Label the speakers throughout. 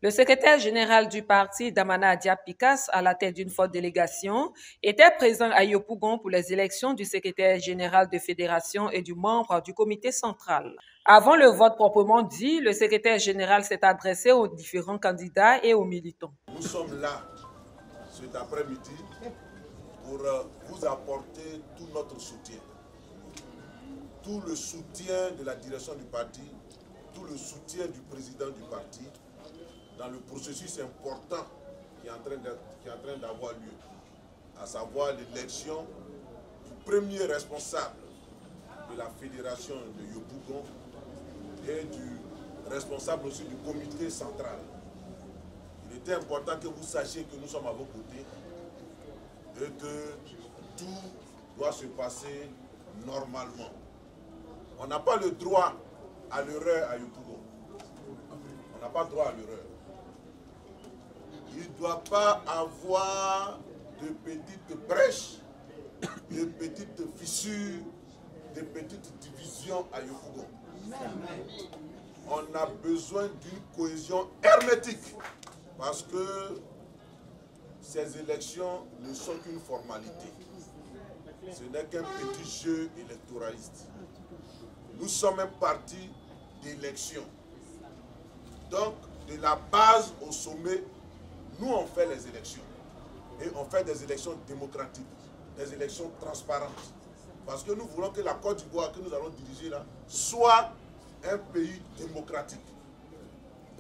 Speaker 1: Le secrétaire général du parti, Damana Diab Picasse, à la tête d'une forte délégation, était présent à Yopougon pour les élections du secrétaire général de fédération et du membre du comité central. Avant le vote proprement dit, le secrétaire général s'est adressé aux différents candidats et aux militants.
Speaker 2: Nous sommes là cet après-midi pour vous apporter tout notre soutien. Tout le soutien de la direction du parti, tout le soutien du président du parti dans le processus important qui est en train d'avoir lieu, à savoir l'élection du premier responsable de la fédération de Yopougon et du responsable aussi du comité central. Il était important que vous sachiez que nous sommes à vos côtés et que tout doit se passer normalement. On n'a pas le droit à l'erreur à Yopougon. On n'a pas le droit à l'erreur. Il ne doit pas avoir de petites brèches, de petites fissures, de petites divisions à Yopougon. On a besoin d'une cohésion hermétique parce que ces élections ne sont qu'une formalité. Ce n'est qu'un petit jeu électoraliste. Nous sommes un parti d'élection. Donc, de la base au sommet, nous on fait les élections. Et on fait des élections démocratiques, des élections transparentes. Parce que nous voulons que la Côte d'Ivoire que nous allons diriger là soit un pays démocratique.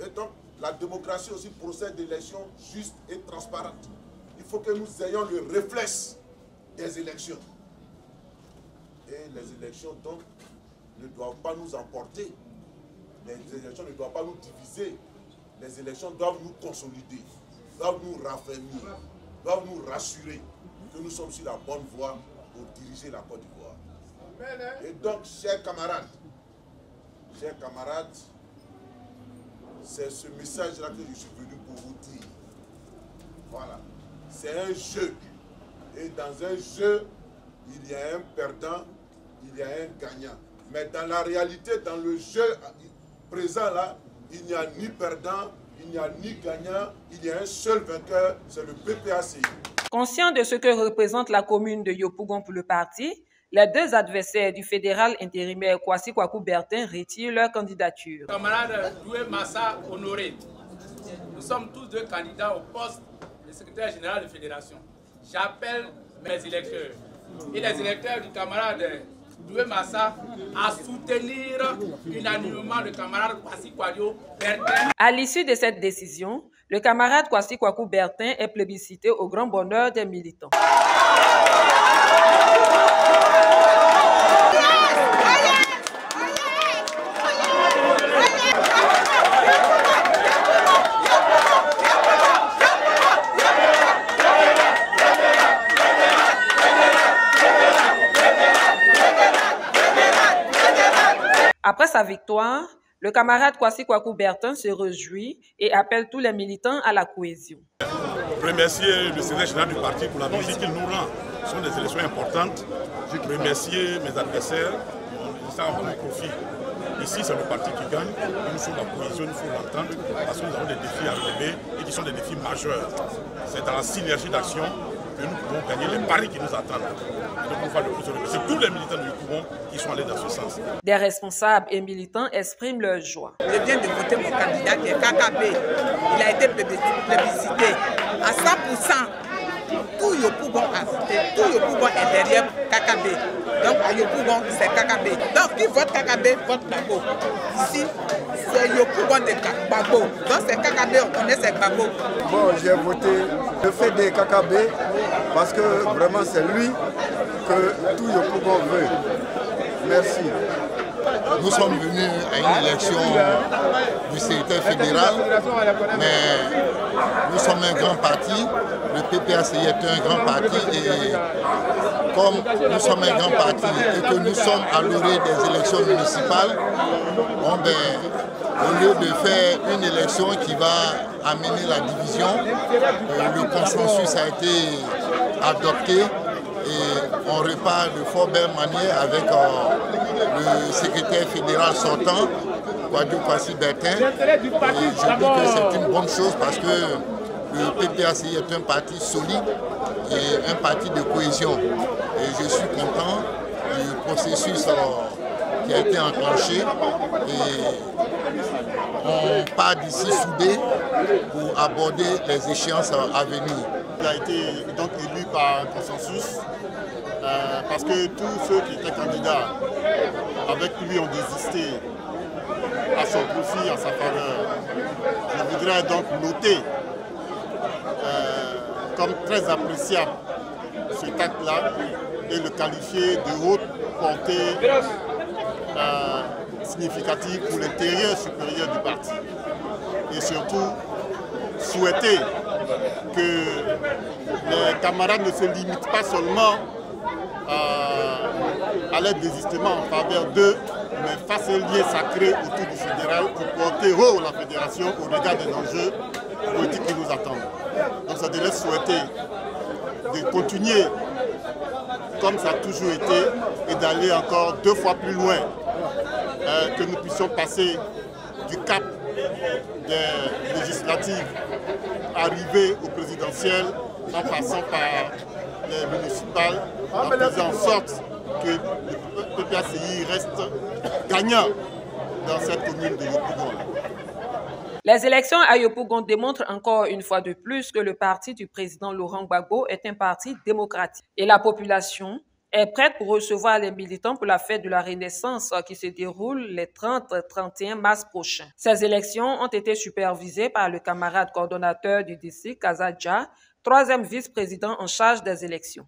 Speaker 2: Et donc, la démocratie aussi procède d'élections justes et transparentes. Il faut que nous ayons le réflexe des élections. Et les élections, donc, ne doivent pas nous emporter. Les élections ne doivent pas nous diviser. Les élections doivent nous consolider, doivent nous raffermir, doivent nous rassurer que nous sommes sur la bonne voie pour diriger la Côte d'Ivoire. Et donc, chers camarades, c'est ce message-là que je suis venu pour vous dire. Voilà. C'est un jeu. Et dans un jeu, il y a un perdant, il y a un gagnant. Mais dans la réalité, dans le jeu présent là, il n'y a ni perdant, il n'y a ni gagnant, il y a un seul vainqueur, c'est le PPACI.
Speaker 1: Conscient de ce que représente la commune de Yopougon pour le parti, les deux adversaires du fédéral intérimaire Kwasi Kwaku Bertin retirent leur candidature.
Speaker 3: Camarade Doué Massa Honoré, nous sommes tous deux candidats au poste de secrétaire général de fédération. J'appelle mes électeurs et les électeurs du camarade Doué Massa à soutenir unanimement le camarade Kwasi Kwaku Bertin.
Speaker 1: À l'issue de cette décision, le camarade Kwasi Kwaku Bertin est plébiscité au grand bonheur des militants. Après sa victoire, le camarade Kwasi Kwaku Bertin se réjouit et appelle tous les militants à la cohésion.
Speaker 4: Remercier le secrétaire général du parti pour la visite qu'il nous rend. Ce sont des élections importantes. Remercier mes adversaires. Ça en bon profit. Ici, c'est le parti qui gagne. Il nous faut la cohésion, il nous faut l'entendre parce que nous avons des défis à relever et qui sont des défis majeurs. C'est dans la synergie d'action que nous pouvons gagner les paris qui nous attendent. C'est tous les militants du Yopougon qui sont allés dans ce sens.
Speaker 1: Des responsables et militants expriment leur joie.
Speaker 5: Je viens de voter mon candidat qui est KKB. Il a été plébiscité à 100%. Tout Yopougon a voté. Tout Yopougon est derrière KKB. Donc à Yopougon, c'est KKB. Donc qui vote KKB, vote Gbagbo. Ici, c'est Yopougon de Gbagbo. Donc c'est KKB, on connaît c'est Gbagbo.
Speaker 6: Bon, j'ai voté le fait de KKB parce que vraiment c'est lui que tout Yopougon veut. Merci.
Speaker 7: Nous sommes venus à une élection du secrétaire fédéral, mais nous sommes un grand parti. Le PPACI est un grand parti et comme nous sommes un grand parti et que nous sommes à l'orée des élections municipales, au lieu de faire une élection qui va amener la division, le consensus a été adopté et on repart de fort belle manière avec le secrétaire fédéral sortant Kouadio Kwasi Bertin. Et je dis que c'est une bonne chose parce que le PPACI est un parti solide et un parti de cohésion. Et je suis content du processus qui a été enclenché. Et on part d'ici soudés pour aborder les échéances à venir.
Speaker 8: Il a été donc élu par consensus parce que tous ceux qui étaient candidats avec lui ont désisté à son profit, à sa faveur. Je voudrais donc noter comme très appréciable cet acte-là et le qualifier de haute portée significative pour l'intérieur supérieur du parti. Et surtout, souhaiter que les camarades ne se limitent pas seulement à leur désistement en faveur d'eux, mais fassent un lien sacré autour du fédéral pour porter haut la fédération au regard des enjeux politiques qui nous attendent. Donc ça devait souhaiter de continuer comme ça a toujours été et d'aller encore 2 fois plus loin, que nous puissions passer du cap des législatives, arriver au présidentiel en passant par les municipales, en faisant en sorte que le PPACI reste gagnant dans cette commune de Yopougon.
Speaker 1: Les élections à Yopougon démontrent encore une fois de plus que le parti du président Laurent Gbagbo est un parti démocratique et la population est prête pour recevoir les militants pour la fête de la Renaissance qui se déroule les 30-31 mars prochains. Ces élections ont été supervisées par le camarade coordonnateur du district, Kazaja, 3e vice-président en charge des élections.